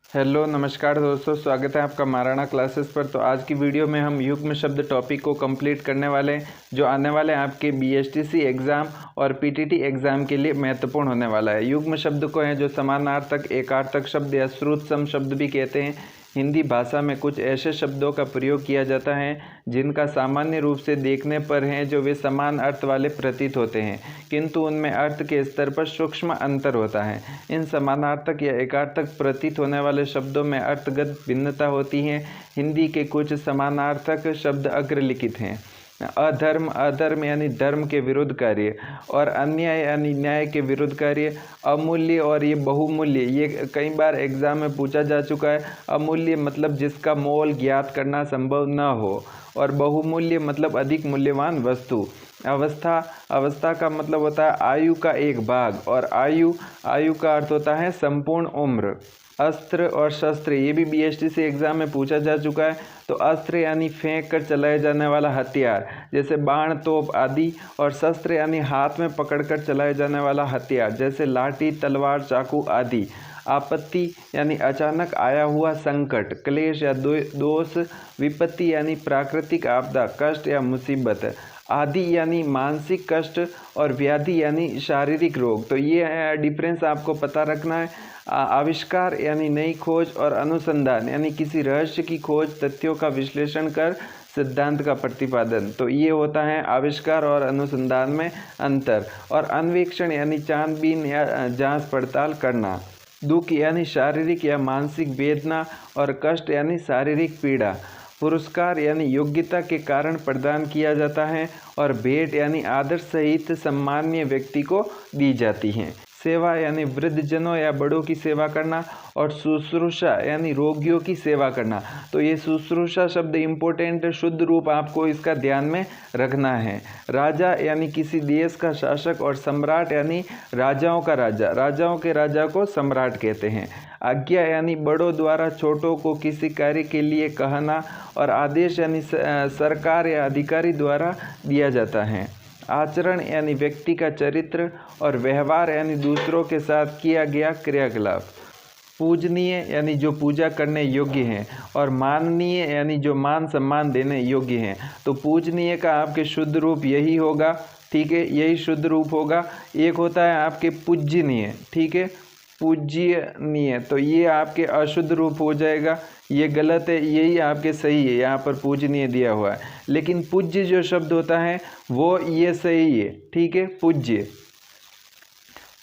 Hello नमस्कार दोस्तों, स्वागत है आपका महाराणा क्लासेस पर। तो आज की वीडियो में हम युग्म शब्द टॉपिक को कंप्लीट करने वाले हैं, जो आने वाले आपके बीएसटीसी एग्ज़ाम और पीटीटी एग्ज़ाम के लिए महत्वपूर्ण होने वाला है। युग्म शब्द को हैं जो समानार्थक, एकार्थक शब्द या श्रुत-सम शब्द भी कहते हैं। हिंदी भाषा में कुछ ऐसे शब्दों का प्रयोग किया जाता है जिनका सामान्य रूप से देखने पर हैं जो वे समान अर्थ वाले प्रतीत होते हैं, किंतु उनमें अर्थ के स्तर पर सूक्ष्म अंतर होता है। इन समानार्थक या एकार्थक प्रतीत होने वाले शब्दों में अर्थगत भिन्नता होती है। हिंदी के कुछ समानार्थक शब्द अग्रलिखित हैं। अधर्म, अधर्म यानी धर्म के विरुद्ध कार्य, और अन्याय यानी न्याय के विरुद्ध कार्य। अमूल्य और ये बहुमूल्य, ये कई बार एग्जाम में पूछा जा चुका है। अमूल्य मतलब जिसका मोल ज्ञात करना संभव न हो, और बहुमूल्य मतलब अधिक मूल्यवान वस्तु। अवस्था, अवस्था का मतलब होता है आयु का एक भाग, और आयु, आयु का अर्थ होता है संपूर्ण उम्र। अस्त्र और शस्त्र, ये भी बीएसटीसी एग्जाम में पूछा जा चुका है। तो अस्त्र यानी फेंक कर चलाए जाने वाला हथियार, जैसे बाण, तोप आदि, और शस्त्र यानी हाथ में पकड़कर चलाए जाने वाला हथियार, जैसे लाठी, तलवार, चाकू आदि। आपत्ति यानी अचानक आया हुआ संकट, क्लेश या दोष। विपत्ति यानी प्राकृतिक आपदा, कष्ट या मुसीबत। आदि यानी मानसिक कष्ट, और व्याधि यानी शारीरिक रोग। तो ये डिफरेंस आपको पता रखना है। आविष्कार यानी नई खोज, और अनुसंधान यानी किसी रहस्य की खोज, तथ्यों का विश्लेषण कर सिद्धांत का प्रतिपादन। तो ये होता है आविष्कार और अनुसंधान में अंतर। और अन्वेषण यानी छानबीन या जांच पड़ताल करना। दुख यानी शारीरिक या मानसिक वेदना, और कष्ट यानी शारीरिक पीड़ा। पुरस्कार यानी योग्यता के कारण प्रदान किया जाता है, और भेंट यानी आदर सहित सम्मान्य व्यक्ति को दी जाती हैं। सेवा यानी वृद्धजनों या बड़ों की सेवा करना, और शुश्रूषा यानी रोगियों की सेवा करना। तो ये शुश्रूषा शब्द इम्पोर्टेंट, शुद्ध रूप आपको इसका ध्यान में रखना है। राजा यानी किसी देश का शासक, और सम्राट यानी राजाओं का राजा, राजाओं के राजा को सम्राट कहते हैं। आज्ञा यानी बड़ों द्वारा छोटों को किसी कार्य के लिए कहना, और आदेश यानी सरकार या अधिकारी द्वारा दिया जाता है। आचरण यानी व्यक्ति का चरित्र, और व्यवहार यानी दूसरों के साथ किया गया क्रियाकलाप। पूजनीय यानी जो पूजा करने योग्य हैं, और माननीय यानी जो मान सम्मान देने योग्य हैं। तो पूजनीय का आपके शुद्ध रूप यही होगा, ठीक है, यही शुद्ध रूप होगा। एक होता है आपके पूज्यनीय, ठीक है, पूज्यनीय, तो ये आपके अशुद्ध रूप हो जाएगा, ये गलत है, यही आपके सही है, यहाँ पर पूजनीय दिया हुआ है। लेकिन पूज्य जो शब्द होता है वो ये सही है, ठीक है, पूज्य,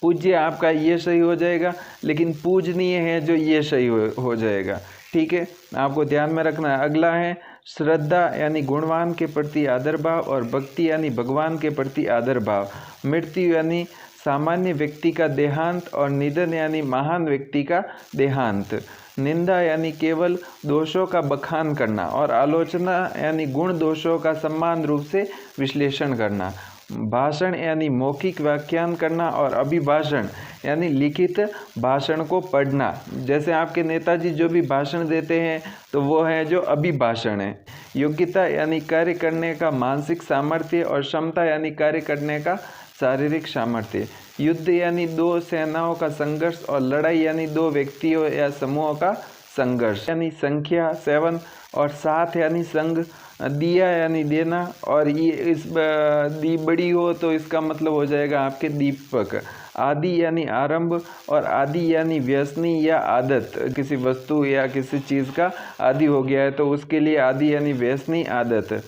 पूज्य आपका ये सही हो जाएगा, लेकिन पूजनीय है जो ये सही हो जाएगा, ठीक है, आपको ध्यान में रखना है। अगला है श्रद्धा यानी गुणवान के प्रति आदर भाव, और भक्ति यानी भगवान के प्रति आदर भाव। मृत्यु यानी सामान्य व्यक्ति का देहांत, और निधन यानी महान व्यक्ति का देहांत। निंदा यानी केवल दोषों का बखान करना, और आलोचना यानी गुण दोषों का समान रूप से विश्लेषण करना। भाषण यानी मौखिक व्याख्यान करना, और अभिभाषण यानी लिखित भाषण को पढ़ना। जैसे आपके नेताजी जो भी भाषण देते हैं तो वो है जो अभिभाषण है। योग्यता यानी कार्य करने का मानसिक सामर्थ्य, और क्षमता यानी कार्य करने का शारीरिक सामर्थ्य। युद्ध यानी दो सेनाओं का संघर्ष, और लड़ाई यानी दो व्यक्तियों या समूहों का संघर्ष। यानी संख्या 7, और साथ यानी संग। दिया यानी देना, और ये इस दी बड़ी हो तो इसका मतलब हो जाएगा आपके दीपक। आदि यानी आरंभ, और आदि यानी व्यसनी या आदत, किसी वस्तु या किसी चीज़ का आदि हो गया है तो उसके लिए आदि यानी व्यसनी, आदत।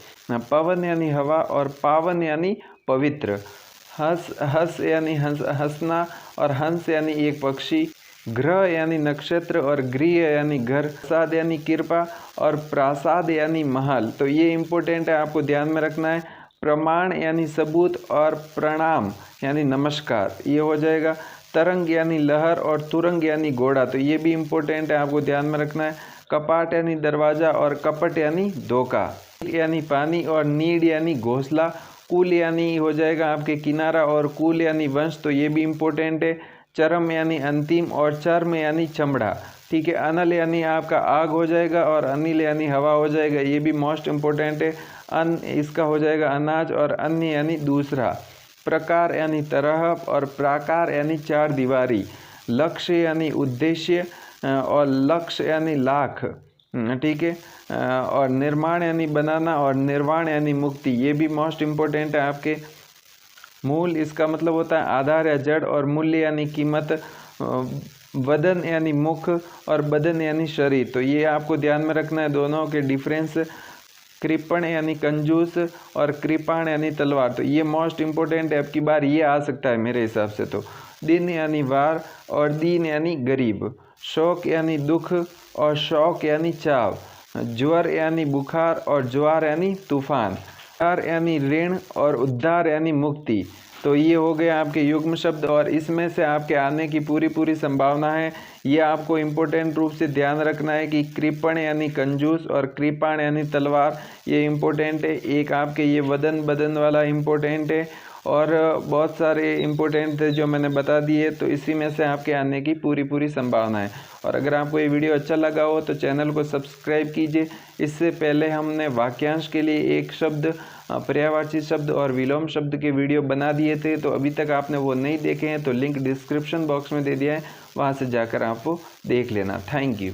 पवन यानी हवा, और पावन यानी पवित्र। हंस यानी हंसना, और हंस यानी एक पक्षी। ग्रह यानी नक्षत्र, और गृह यानी घर। प्रसाद यानी कृपा, और प्रासाद यानी महल। तो ये इम्पोर्टेंट है, आपको ध्यान में रखना है। प्रमाण यानी सबूत, और प्रणाम यानी नमस्कार, ये हो जाएगा। तरंग यानी लहर, और तुरंग यानी घोड़ा, तो ये भी इम्पोर्टेंट है, आपको ध्यान में रखना है। कपाट यानी दरवाज़ा, और कपट यानी धोखा। यानी पानी, और नीड यानी घोंसला। कुल यानी हो जाएगा आपके किनारा, और कुल यानी वंश, तो ये भी इम्पोर्टेंट है। चरम यानी अंतिम, और चर्म यानी चमड़ा, ठीक है। अनल यानी आपका आग हो जाएगा, और अनिल यानी हवा हो जाएगा, ये भी मोस्ट इम्पोर्टेंट है। अन्न इसका हो जाएगा अनाज, और अन्य यानी दूसरा। प्रकार यानी तरह, और प्राकार यानी चार दीवारी। लक्ष्य यानी उद्देश्य। और लक्ष्य यानी लाख, ठीक है, और निर्माण यानी बनाना, और निर्वाण यानी मुक्ति, ये भी मोस्ट इम्पोर्टेंट है आपके। मूल इसका मतलब होता है आधार या जड़, और मूल्य यानी कीमत, वदन यानी मुख, और बदन यानी शरीर। तो ये आपको ध्यान में रखना है दोनों के डिफरेंस। कृपण यानी कंजूस, और कृपाण यानी तलवार। तो ये मोस्ट इम्पोर्टेंट है, अब की बार ये आ सकता है मेरे हिसाब से। तो दिन यानी वार, और दीन यानी गरीब। शोक यानी दुख, और शौक यानी चाव। ज्वर यानी बुखार, और ज्वार यानी तूफान। उद्धार यानी ऋण, और उद्धार यानी मुक्ति। तो ये हो गए आपके युग्म शब्द, और इसमें से आपके आने की पूरी संभावना है। ये आपको इम्पोर्टेंट रूप से ध्यान रखना है कि कृपण यानी कंजूस, और कृपाण यानी तलवार, ये इम्पोर्टेंट है। एक आपके ये वदन बदन वाला इम्पोर्टेंट है, और बहुत सारे इम्पोर्टेंट थे जो मैंने बता दिए। तो इसी में से आपके आने की पूरी संभावना है। और अगर आपको ये वीडियो अच्छा लगा हो तो चैनल को सब्सक्राइब कीजिए। इससे पहले हमने वाक्यांश के लिए एक शब्द, पर्यायवाची शब्द और विलोम शब्द के वीडियो बना दिए थे। तो अभी तक आपने वो नहीं देखे हैं तो लिंक डिस्क्रिप्शन बॉक्स में दे दिया है, वहाँ से जाकर आप वो देख लेना। Thank you.